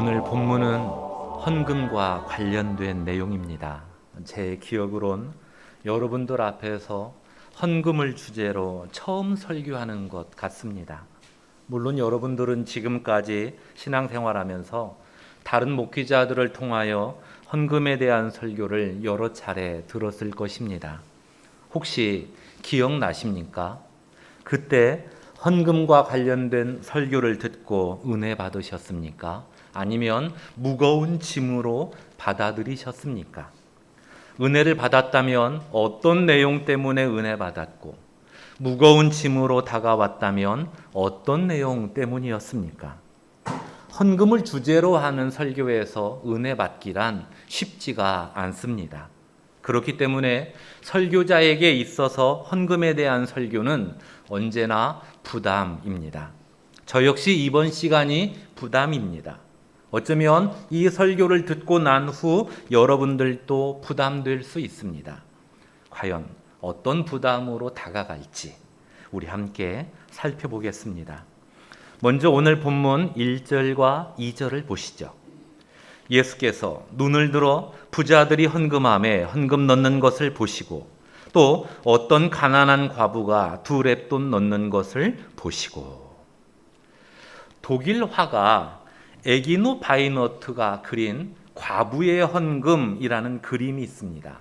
오늘 본문은 헌금과 관련된 내용입니다. 제 기억으론 여러분들 앞에서 헌금을 주제로 처음 설교하는 것 같습니다. 물론 여러분들은 지금까지 신앙생활하면서 다른 목회자들을 통하여 헌금에 대한 설교를 여러 차례 들었을 것입니다. 혹시 기억나십니까? 그때 헌금과 관련된 설교를 듣고 은혜 받으셨습니까? 아니면 무거운 짐으로 받아들이셨습니까? 은혜를 받았다면 어떤 내용 때문에 은혜 받았고, 무거운 짐으로 다가왔다면 어떤 내용 때문이었습니까? 헌금을 주제로 하는 설교에서 은혜 받기란 쉽지가 않습니다. 그렇기 때문에 설교자에게 있어서 헌금에 대한 설교는 언제나 부담입니다. 저 역시 이번 시간이 부담입니다. 어쩌면 이 설교를 듣고 난 후 여러분들도 부담될 수 있습니다. 과연 어떤 부담으로 다가갈지 우리 함께 살펴보겠습니다. 먼저 오늘 본문 1절과 2절을 보시죠. 예수께서 눈을 들어 부자들이 헌금함에 헌금 넣는 것을 보시고 또 어떤 가난한 과부가 2렙돈 넣는 것을 보시고. 독일 화가 에기노 바이너트가 그린 과부의 헌금이라는 그림이 있습니다.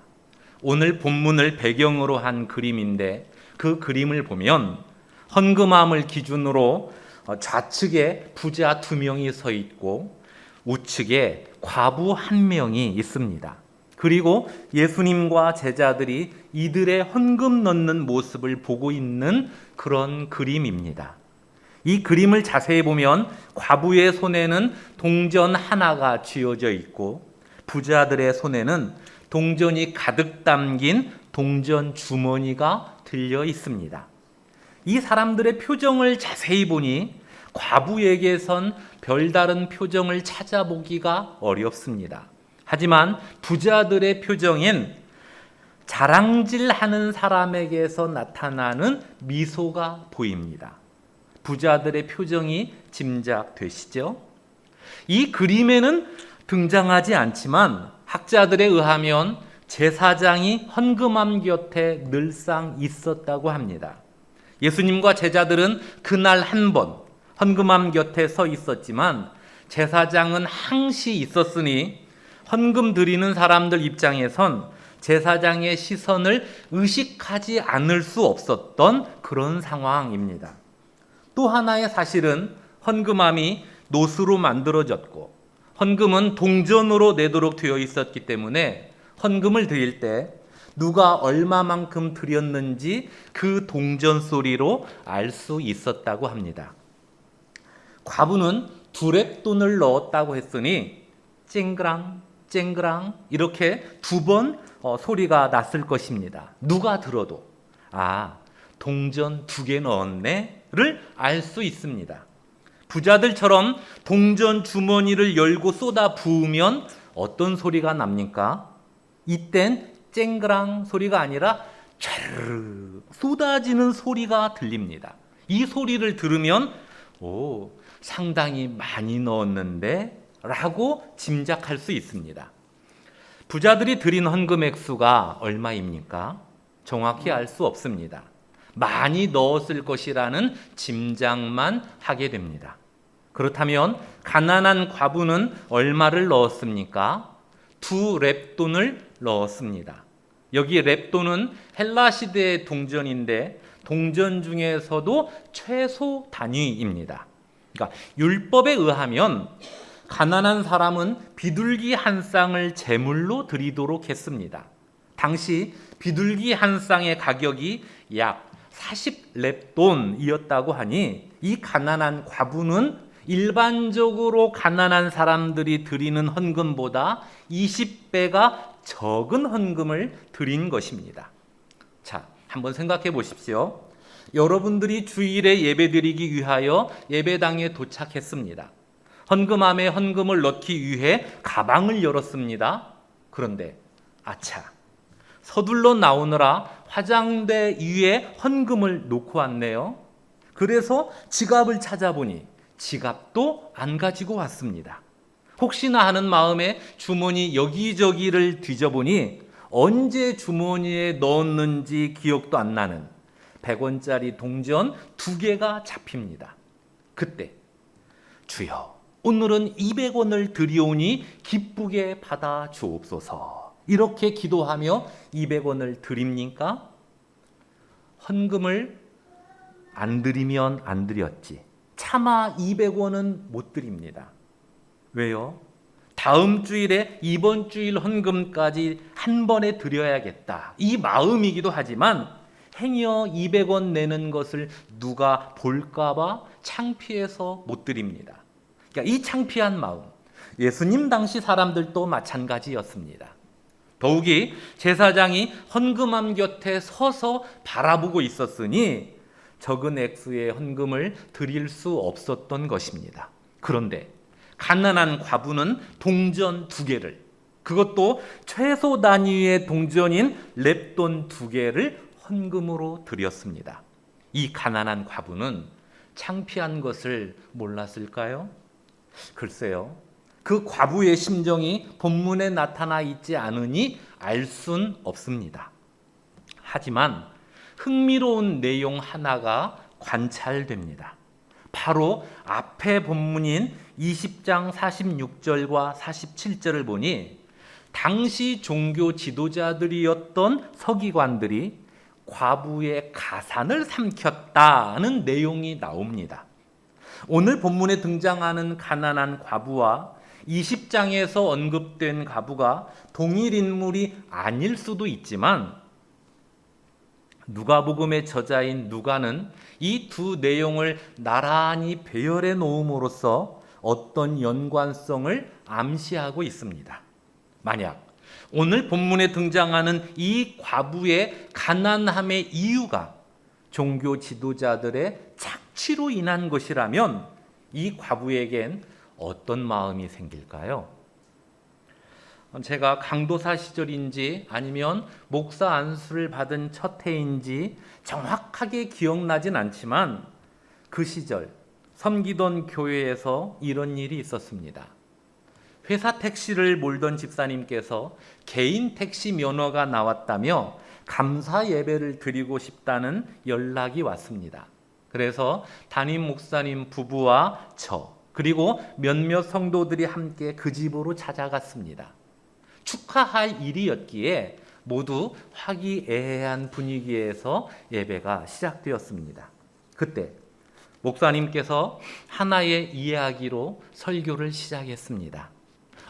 오늘 본문을 배경으로 한 그림인데 그 그림을 보면 헌금함을 기준으로 좌측에 부자 2명이 서 있고 우측에 과부 1명이 있습니다. 그리고 예수님과 제자들이 이들의 헌금 넣는 모습을 보고 있는 그런 그림입니다. 이 그림을 자세히 보면 과부의 손에는 동전 하나가 쥐어져 있고 부자들의 손에는 동전이 가득 담긴 동전 주머니가 들려 있습니다. 이 사람들의 표정을 자세히 보니 과부에게선 별다른 표정을 찾아보기가 어렵습니다. 하지만 부자들의 표정엔 자랑질하는 사람에게서 나타나는 미소가 보입니다. 부자들의 표정이 짐작되시죠? 이 그림에는 등장하지 않지만 학자들에 의하면 제사장이 헌금함 곁에 늘상 있었다고 합니다. 예수님과 제자들은 그날 한 번 헌금함 곁에 서 있었지만 제사장은 항시 있었으니 헌금 드리는 사람들 입장에선 제사장의 시선을 의식하지 않을 수 없었던 그런 상황입니다. 또 하나의 사실은 헌금함이 노수로 만들어졌고 헌금은 동전으로 내도록 되어 있었기 때문에 헌금을 드릴 때 누가 얼마만큼 드렸는지 그 동전 소리로 알 수 있었다고 합니다. 과부는 2렙돈을 넣었다고 했으니 쨍그랑 쨍그랑 이렇게 2번 소리가 났을 것입니다. 누가 들어도 동전 2개 넣었네를 알 수 있습니다. 부자들처럼 동전 주머니를 열고 쏟아 부으면 어떤 소리가 납니까? 이땐 쨍그랑 소리가 아니라 촤르르 쏟아지는 소리가 들립니다. 이 소리를 들으면 상당히 많이 넣었는데 라고 짐작할 수 있습니다. 부자들이 드린 헌금 액수가 얼마입니까? 정확히 알 수 없습니다. 많이 넣었을 것이라는 짐작만 하게 됩니다. 그렇다면 가난한 과부는 얼마를 넣었습니까? 2렙돈을 넣었습니다. 여기 렙돈은 헬라 시대의 동전인데 동전 중에서도 최소 단위입니다. 그러니까 율법에 의하면 가난한 사람은 비둘기 한 쌍을 제물로 드리도록 했습니다. 당시 비둘기 한 쌍의 가격이 약 40렙돈이었다고 하니 이 가난한 과부는 일반적으로 가난한 사람들이 드리는 헌금보다 20배가 적은 헌금을 드린 것입니다. 자, 한번 생각해 보십시오. 여러분들이 주일에 예배드리기 위하여 예배당에 도착했습니다. 헌금함에 헌금을 넣기 위해 가방을 열었습니다. 그런데 서둘러 나오느라 화장대 위에 헌금을 놓고 왔네요. 그래서 지갑을 찾아보니 지갑도 안 가지고 왔습니다. 혹시나 하는 마음에 주머니 여기저기를 뒤져보니 언제 주머니에 넣었는지 기억도 안 나는 100원짜리 동전 2개가 잡힙니다. 그때 주여 오늘은 200원을 드리오니 기쁘게 받아 주옵소서. 이렇게 기도하며 200원을 드립니까? 헌금을 안 드리면 안 드렸지. 차마 200원은 못 드립니다. 왜요? 다음 주일에 이번 주일 헌금까지 한 번에 드려야겠다. 이 마음이기도 하지만 행여 200원 내는 것을 누가 볼까봐 창피해서 못 드립니다. 그러니까 이 창피한 마음, 예수님 당시 사람들도 마찬가지였습니다. 더욱이 제사장이 헌금함 곁에 서서 바라보고 있었으니 적은 액수의 헌금을 드릴 수 없었던 것입니다. 그런데 가난한 과부는 동전 2개를, 그것도 최소 단위의 동전인 렙돈 2개를 헌금으로 드렸습니다. 이 가난한 과부는 창피한 것을 몰랐을까요? 글쎄요. 그 과부의 심정이 본문에 나타나 있지 않으니 알 순 없습니다. 하지만 흥미로운 내용 하나가 관찰됩니다. 바로 앞에 본문인 20장 46절과 47절을 보니 당시 종교 지도자들이었던 서기관들이 과부의 가산을 삼켰다는 내용이 나옵니다. 오늘 본문에 등장하는 가난한 과부와 20장에서 언급된 과부가 동일 인물이 아닐 수도 있지만 누가복음의 저자인 누가는 이 두 내용을 나란히 배열해 놓음으로써 어떤 연관성을 암시하고 있습니다. 만약 오늘 본문에 등장하는 이 과부의 가난함의 이유가 종교 지도자들의 착취로 인한 것이라면 이 과부에겐 어떤 마음이 생길까요? 제가 강도사 시절인지 아니면 목사 안수를 받은 첫 해인지 정확하게 기억나진 않지만 그 시절 섬기던 교회에서 이런 일이 있었습니다. 회사 택시를 몰던 집사님께서 개인 택시 면허가 나왔다며 감사 예배를 드리고 싶다는 연락이 왔습니다. 그래서 담임 목사님 부부와 저 그리고 몇몇 성도들이 함께 그 집으로 찾아갔습니다. 축하할 일이었기에 모두 화기애애한 분위기에서 예배가 시작되었습니다. 그때 목사님께서 하나의 이야기로 설교를 시작했습니다.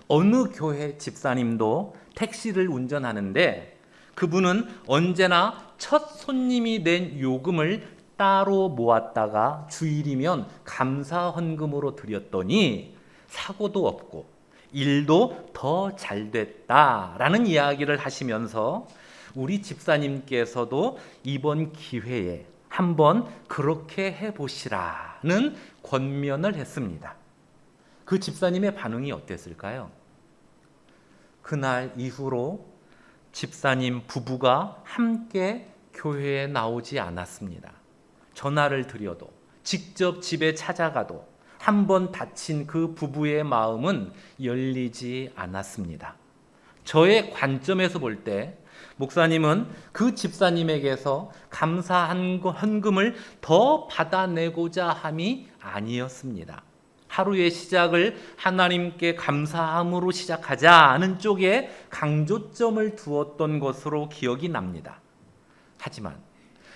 어느 교회 집사님도 택시를 운전하는데 그분은 언제나 첫 손님이 낸 요금을 따로 모았다가 주일이면 감사 헌금으로 드렸더니 사고도 없고 일도 더 잘 됐다라는 이야기를 하시면서 우리 집사님께서도 이번 기회에 한번 그렇게 해보시라는 권면을 했습니다. 그 집사님의 반응이 어땠을까요? 그날 이후로 집사님 부부가 함께 교회에 나오지 않았습니다. 전화를 드려도 직접 집에 찾아가도 한번 다친 그 부부의 마음은 열리지 않았습니다. 저의 관점에서 볼 때 목사님은 그 집사님에게서 감사한 헌금을 더 받아내고자 함이 아니었습니다. 하루의 시작을 하나님께 감사함으로 시작하자는 쪽에 강조점을 두었던 것으로 기억이 납니다. 하지만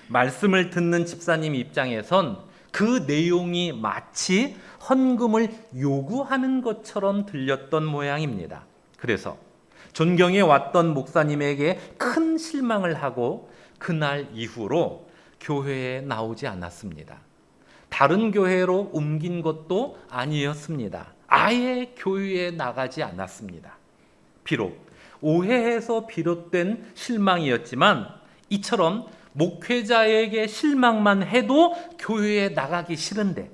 말씀을 듣는 집사님 입장에선 그 내용이 마치 헌금을 요구하는 것처럼 들렸던 모양입니다. 그래서 존경해 왔던 목사님에게 큰 실망을 하고 그날 이후로 교회에 나오지 않았습니다. 다른 교회로 옮긴 것도 아니었습니다. 아예 교회에 나가지 않았습니다. 비록 오해에서 비롯된 실망이었지만 이처럼 목회자에게 실망만 해도 교회에 나가기 싫은데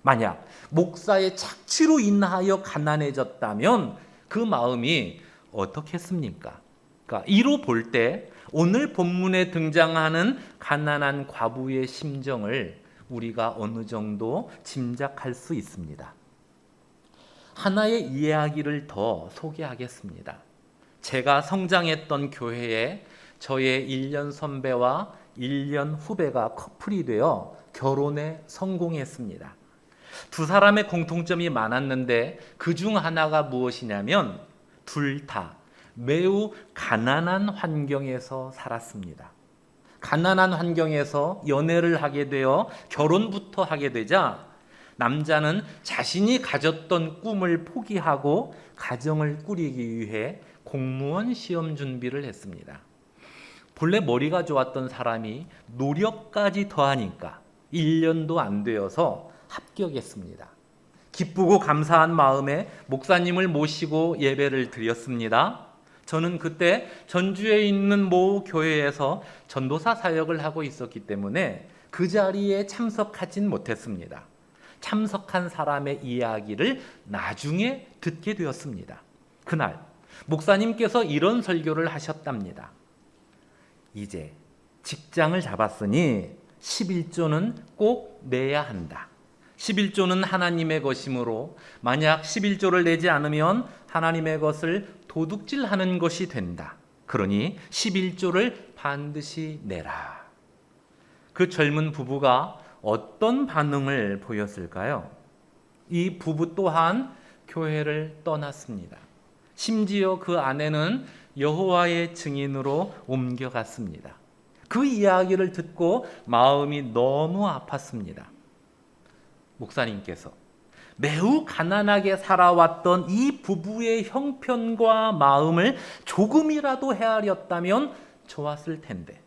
만약 목사의 착취로 인하여 가난해졌다면 그 마음이 어떻겠습니까? 그러니까 이로 볼 때 오늘 본문에 등장하는 가난한 과부의 심정을 우리가 어느 정도 짐작할 수 있습니다. 하나의 이야기를 더 소개하겠습니다. 제가 성장했던 교회에 저의 1년 선배와 1년 후배가 커플이 되어 결혼에 성공했습니다. 두 사람의 공통점이 많았는데 그 중 하나가 무엇이냐면 둘 다 매우 가난한 환경에서 살았습니다. 가난한 환경에서 연애를 하게 되어 결혼부터 하게 되자 남자는 자신이 가졌던 꿈을 포기하고 가정을 꾸리기 위해 공무원 시험 준비를 했습니다. 본래 머리가 좋았던 사람이 노력까지 더하니까 1년도 안 되어서 합격했습니다. 기쁘고 감사한 마음에 목사님을 모시고 예배를 드렸습니다. 저는 그때 전주에 있는 모 교회에서 전도사 사역을 하고 있었기 때문에 그 자리에 참석하진 못했습니다. 참석한 사람의 이야기를 나중에 듣게 되었습니다. 그날 목사님께서 이런 설교를 하셨답니다. 이제 직장을 잡았으니 11조는 꼭 내야 한다. 11조는 하나님의 것이므로 만약 11조를 내지 않으면 하나님의 것을 도둑질하는 것이 된다. 그러니 11조를 반드시 내라. 그 젊은 부부가 어떤 반응을 보였을까요? 이 부부 또한 교회를 떠났습니다. 심지어 그 아내는 여호와의 증인으로 옮겨갔습니다. 그 이야기를 듣고 마음이 너무 아팠습니다. 목사님께서 매우 가난하게 살아왔던 이 부부의 형편과 마음을 조금이라도 헤아렸다면 좋았을 텐데,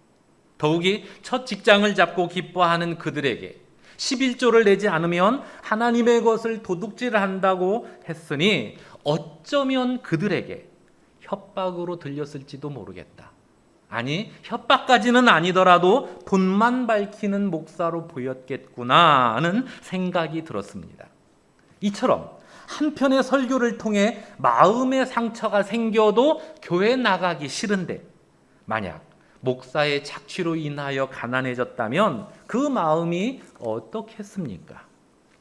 더욱이 첫 직장을 잡고 기뻐하는 그들에게 11조를 내지 않으면 하나님의 것을 도둑질한다고 했으니 어쩌면 그들에게 협박으로 들렸을지도 모르겠다. 아니, 협박까지는 아니더라도 돈만 밝히는 목사로 보였겠구나 하는 생각이 들었습니다. 이처럼 한편의 설교를 통해 마음의 상처가 생겨도 교회 나가기 싫은데 만약 목사의 착취로 인하여 가난해졌다면 그 마음이 어떻겠습니까?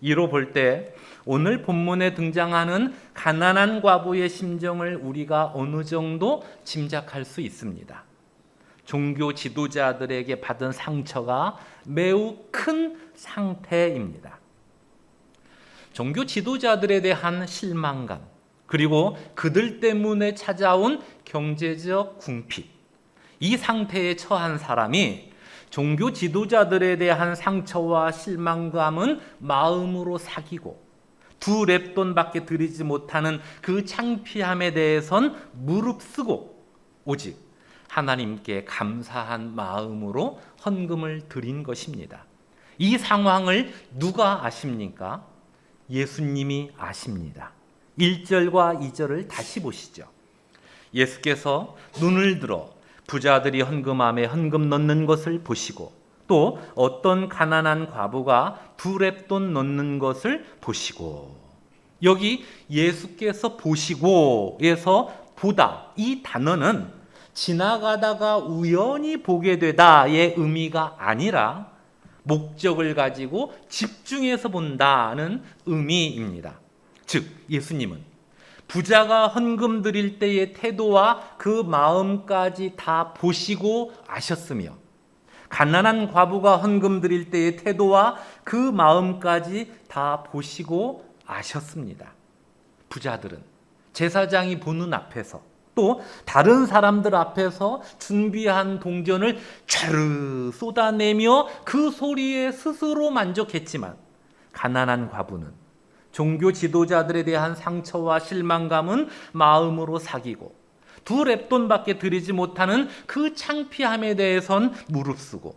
이로 볼 때 오늘 본문에 등장하는 가난한 과부의 심정을 우리가 어느 정도 짐작할 수 있습니다. 종교 지도자들에게 받은 상처가 매우 큰 상태입니다. 종교 지도자들에 대한 실망감, 그리고 그들 때문에 찾아온 경제적 궁핍, 이 상태에 처한 사람이 종교 지도자들에 대한 상처와 실망감은 마음으로 사귀고 두 렙돈밖에 드리지 못하는 그 창피함에 대해선 무릅쓰고 오직 하나님께 감사한 마음으로 헌금을 드린 것입니다. 이 상황을 누가 아십니까? 예수님이 아십니다. 1절과 2절을 다시 보시죠. 예수께서 눈을 들어 부자들이 헌금함에 헌금 넣는 것을 보시고 또 어떤 가난한 과부가 두 렙돈 넣는 것을 보시고, 여기 예수께서 보시고에서 보다, 이 단어는 지나가다가 우연히 보게 되다의 의미가 아니라 목적을 가지고 집중해서 본다는 의미입니다. 즉 예수님은 부자가 헌금 드릴 때의 태도와 그 마음까지 다 보시고 아셨으며 가난한 과부가 헌금 드릴 때의 태도와 그 마음까지 다 보시고 아셨습니다. 부자들은 제사장이 보는 앞에서 또 다른 사람들 앞에서 준비한 동전을 촤르 쏟아내며 그 소리에 스스로 만족했지만 가난한 과부는 종교 지도자들에 대한 상처와 실망감은 마음으로 사귀고 두 렙돈밖에 드리지 못하는 그 창피함에 대해선 무릅쓰고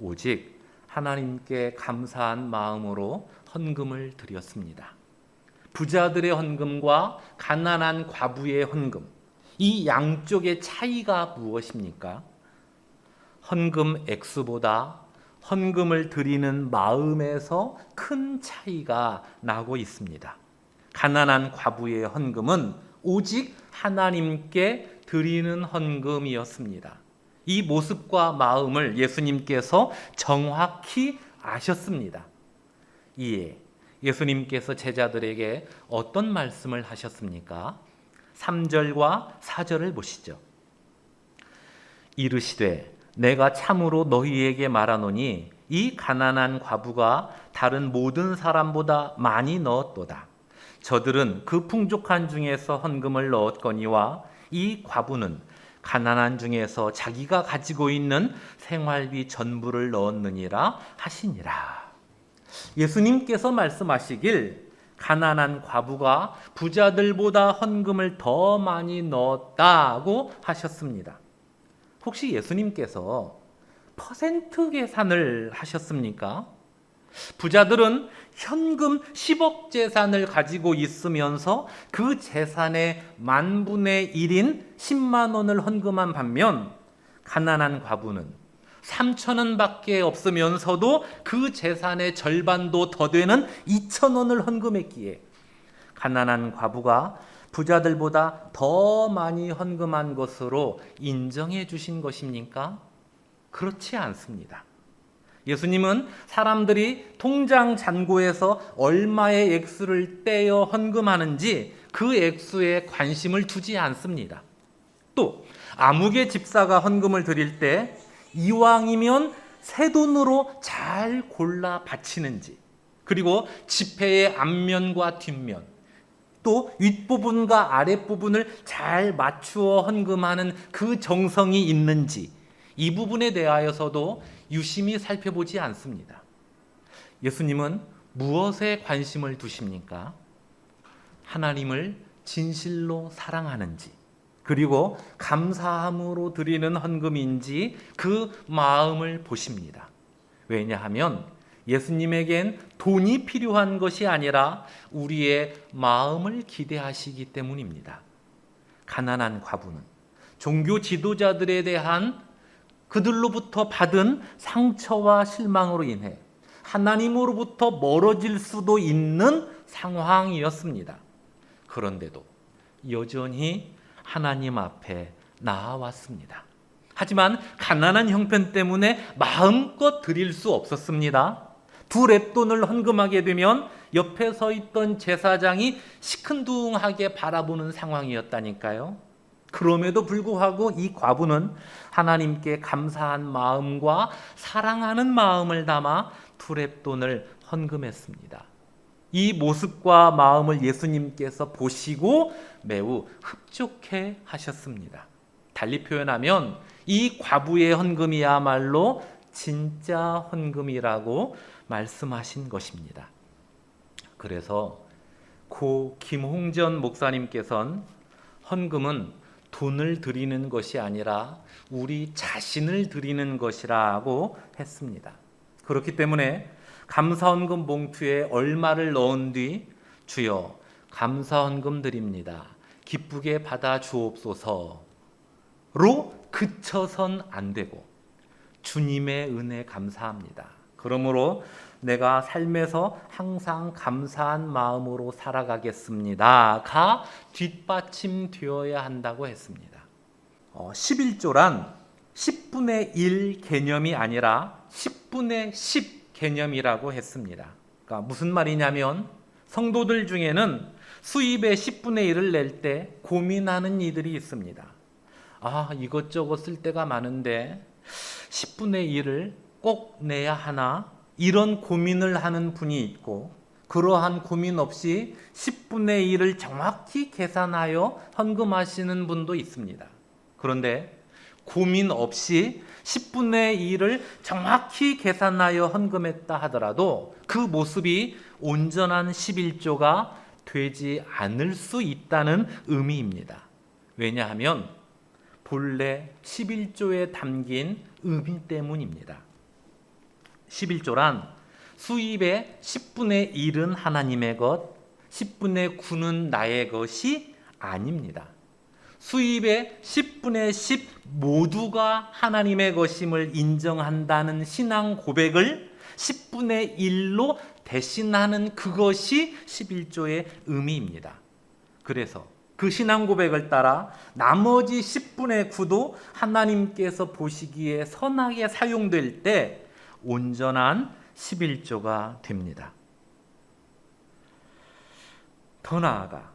오직 하나님께 감사한 마음으로 헌금을 드렸습니다. 부자들의 헌금과 가난한 과부의 헌금, 이 양쪽의 차이가 무엇입니까? 헌금 액수보다 헌금을 드리는 마음에서 큰 차이가 나고 있습니다. 가난한 과부의 헌금은 오직 하나님께 드리는 헌금이었습니다. 이 모습과 마음을 예수님께서 정확히 아셨습니다. 이에 예수님께서 제자들에게 어떤 말씀을 하셨습니까? 3절과 4절을 보시죠. 이르시되 내가 참으로 너희에게 말하노니 이 가난한 과부가 다른 모든 사람보다 많이 넣었도다. 저들은 그 풍족한 중에서 헌금을 넣었거니와 이 과부는 가난한 중에서 자기가 가지고 있는 생활비 전부를 넣었느니라 하시니라. 예수님께서 말씀하시길 가난한 과부가 부자들보다 헌금을 더 많이 넣었다고 하셨습니다. 혹시 예수님께서 퍼센트 계산을 하셨습니까? 부자들은 현금 10억 재산을 가지고 있으면서 그 재산의 10,000분의 1인 10만 원을 헌금한 반면 가난한 과부는 3,000원밖에 없으면서도 그 재산의 절반도 더 되는 2,000원을 헌금했기에 가난한 과부가 부자들보다 더 많이 헌금한 것으로 인정해 주신 것입니까? 그렇지 않습니다. 예수님은 사람들이 통장 잔고에서 얼마의 액수를 떼어 헌금하는지 그 액수에 관심을 두지 않습니다. 또 아무개 집사가 헌금을 드릴 때 이왕이면 새 돈으로 잘 골라 바치는지, 그리고 지폐의 앞면과 뒷면, 또 윗부분과 아랫부분을 잘 맞추어 헌금하는 그 정성이 있는지, 이 부분에 대하여서도 유심히 살펴보지 않습니다. 예수님은 무엇에 관심을 두십니까? 하나님을 진실로 사랑하는지, 그리고 감사함으로 드리는 헌금인지 그 마음을 보십니다. 왜냐하면 예수님에겐 돈이 필요한 것이 아니라 우리의 마음을 기대하시기 때문입니다. 가난한 과부는 종교 지도자들에 대한 그들로부터 받은 상처와 실망으로 인해 하나님으로부터 멀어질 수도 있는 상황이었습니다. 그런데도 여전히 하나님 앞에 나아왔습니다. 하지만 가난한 형편 때문에 마음껏 드릴 수 없었습니다. 2렙돈을 헌금하게 되면 옆에 서 있던 제사장이 시큰둥하게 바라보는 상황이었다니까요. 그럼에도 불구하고 이 과부는 하나님께 감사한 마음과 사랑하는 마음을 담아 2렙돈을 헌금했습니다. 이 모습과 마음을 예수님께서 보시고 매우 흡족해 하셨습니다. 달리 표현하면 이 과부의 헌금이야말로 진짜 헌금이라고 말씀하신 것입니다. 그래서 고 김홍전 목사님께서는 헌금은 돈을 드리는 것이 아니라 우리 자신을 드리는 것이라고 했습니다. 그렇기 때문에 감사헌금 봉투에 얼마를 넣은 뒤 주여 감사헌금 드립니다, 기쁘게 받아 주옵소서로 그쳐선 안 되고 주님의 은혜 감사합니다, 그러므로 내가 삶에서 항상 감사한 마음으로 살아가겠습니다가 뒷받침되어야 한다고 했습니다. 11조란 10분의 1 개념이 아니라 10분의 10 개념이라고 했습니다. 그러니까 무슨 말이냐면 성도들 중에는 수입의 10분의 1을 낼 때 고민하는 이들이 있습니다. 이것저것 쓸 데가 많은데 10분의 1을 꼭 내야 하나? 이런 고민을 하는 분이 있고, 그러한 고민 없이 10분의 1을 정확히 계산하여 헌금하시는 분도 있습니다. 그런데 고민 없이 10분의 1을 정확히 계산하여 헌금했다 하더라도 그 모습이 온전한 11조가 되지 않을 수 있다는 의미입니다. 왜냐하면 본래 11조에 담긴 의미 때문입니다. 11조란 수입의 10분의 1은 하나님의 것, 10분의 9는 나의 것이 아닙니다. 수입의 10분의 10 모두가 하나님의 것임을 인정한다는 신앙 고백을 10분의 1로 대신하는 그것이 11조의 의미입니다. 그래서 그 신앙 고백을 따라 나머지 10분의 9도 하나님께서 보시기에 선하게 사용될 때 온전한 11조가 됩니다. 더 나아가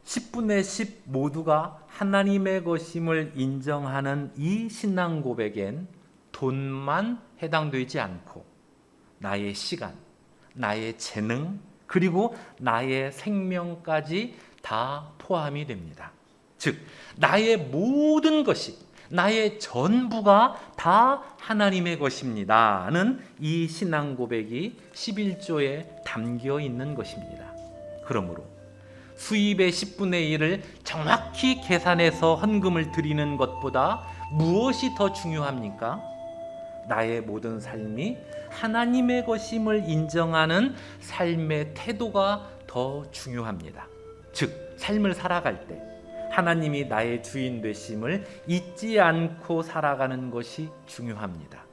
10분의 10 모두가 하나님의 것임을 인정하는 이 신앙 고백엔 돈만 해당되지 않고 나의 시간, 나의 재능, 그리고 나의 생명까지 다 포함이 됩니다. 즉, 나의 모든 것이, 나의 전부가 다 하나님의 것입니다는 이 신앙 고백이 11조에 담겨 있는 것입니다. 그러므로 수입의 10분의 1을 정확히 계산해서 헌금을 드리는 것보다 무엇이 더 중요합니까? 나의 모든 삶이 하나님의 것임을 인정하는 삶의 태도가 더 중요합니다. 즉, 삶을 살아갈 때 하나님이 나의 주인 되심을 잊지 않고 살아가는 것이 중요합니다.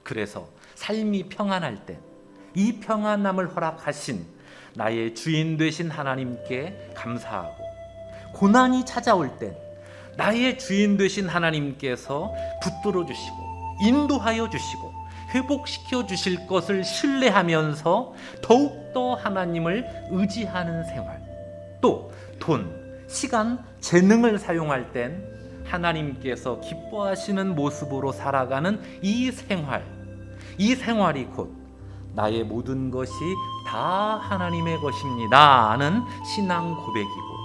그래서 삶이 평안할 때 이 평안함을 허락하신 나의 주인 되신 하나님께 감사하고, 고난이 찾아올 땐 나의 주인 되신 하나님께서 붙들어 주시고 인도하여 주시고 회복시켜 주실 것을 신뢰하면서 더욱더 하나님을 의지하는 생활, 또 돈, 시간, 재능을 사용할 땐 하나님께서 기뻐하시는 모습으로 살아가는 이 생활이 곧 나의 모든 것이 다 하나님의 것입니다 하는 신앙 고백이고,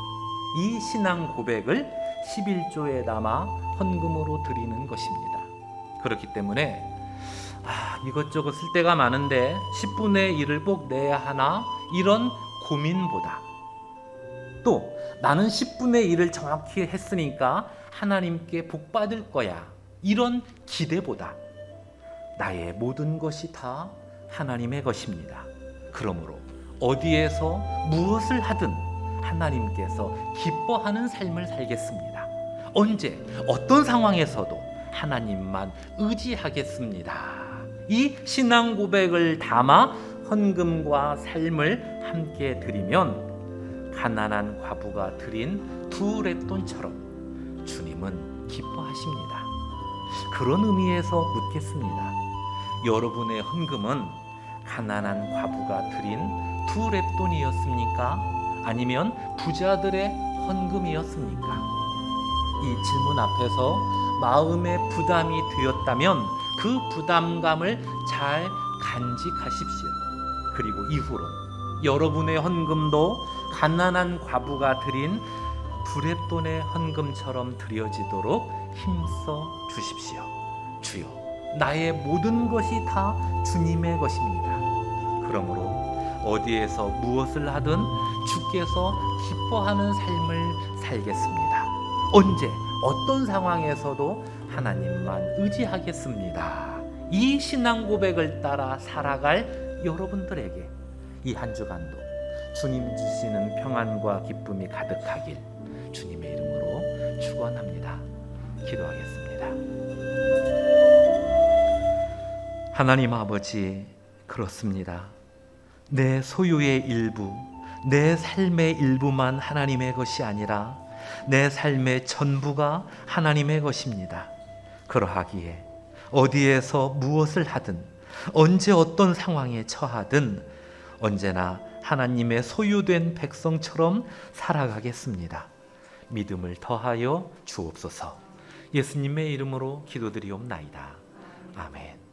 이 신앙 고백을 11조에 담아 헌금으로 드리는 것입니다. 그렇기 때문에 이것저것 쓸 데가 많은데 10분의 1을 꼭 내야 하나, 이런 고민보다, 또 나는 10분의 1을 정확히 했으니까 하나님께 복 받을 거야, 이런 기대보다 나의 모든 것이 다 하나님의 것입니다. 그러므로 어디에서 무엇을 하든 하나님께서 기뻐하는 삶을 살겠습니다. 언제 어떤 상황에서도 하나님만 의지하겠습니다. 이 신앙 고백을 담아 헌금과 삶을 함께 드리면 가난한 과부가 드린 두 렙돈처럼 주님은 기뻐하십니다. 그런 의미에서 묻겠습니다. 여러분의 헌금은 가난한 과부가 드린 두 렙돈이었습니까? 아니면 부자들의 헌금이었습니까? 이 질문 앞에서 마음의 부담이 되었다면 그 부담감을 잘 간직하십시오. 그리고 이후로 여러분의 헌금도 가난한 과부가 드린 두 렙돈의 헌금처럼 드려지도록 힘써 주십시오. 주여, 나의 모든 것이 다 주님의 것입니다. 그러므로 어디에서 무엇을 하든 주께서 기뻐하는 삶을 살겠습니다. 언제 어떤 상황에서도 하나님만 의지하겠습니다. 이 신앙 고백을 따라 살아갈 여러분들에게 이 한 주간도 주님 주시는 평안과 기쁨이 가득하길 주님의 이름으로 축원합니다. 기도하겠습니다. 하나님 아버지, 그렇습니다. 내 소유의 일부, 내 삶의 일부만 하나님의 것이 아니라 내 삶의 전부가 하나님의 것입니다. 그러하기에 어디에서 무엇을 하든, 언제 어떤 상황에 처하든 언제나 하나님의 소유된 백성처럼 살아가겠습니다. 믿음을 더하여 주옵소서. 예수님의 이름으로 기도드리옵나이다. 아멘.